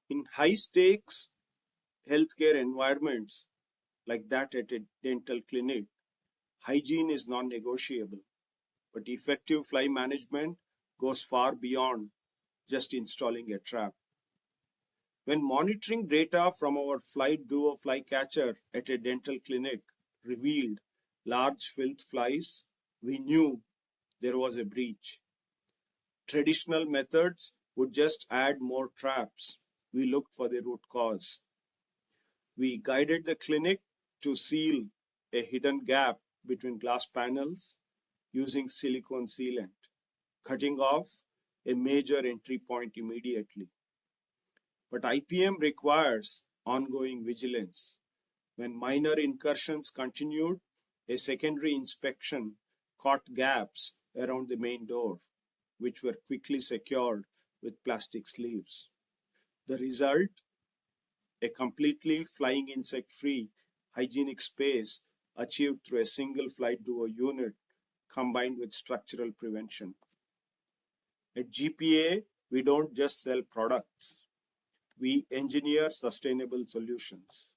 In high-stakes healthcare environments like that at a dental clinic, hygiene is non-negotiable, but effective fly management goes far beyond just installing a trap. When monitoring data from our FLYght Duo flycatcher at a dental clinic revealed large filth flies, we knew there was a breach. Traditional methods would just add more traps. We looked for the root cause. We guided the clinic to seal a hidden gap between glass panels using silicone sealant, cutting off a major entry point immediately. But IPM requires ongoing vigilance. When minor incursions continued, a secondary inspection caught gaps around the main door, which were quickly secured with plastic sleeves. The result, a completely flying insect-free hygienic space achieved through a single FLYght Duo unit combined with structural prevention. At GPA, we don't just sell products, we engineer sustainable solutions.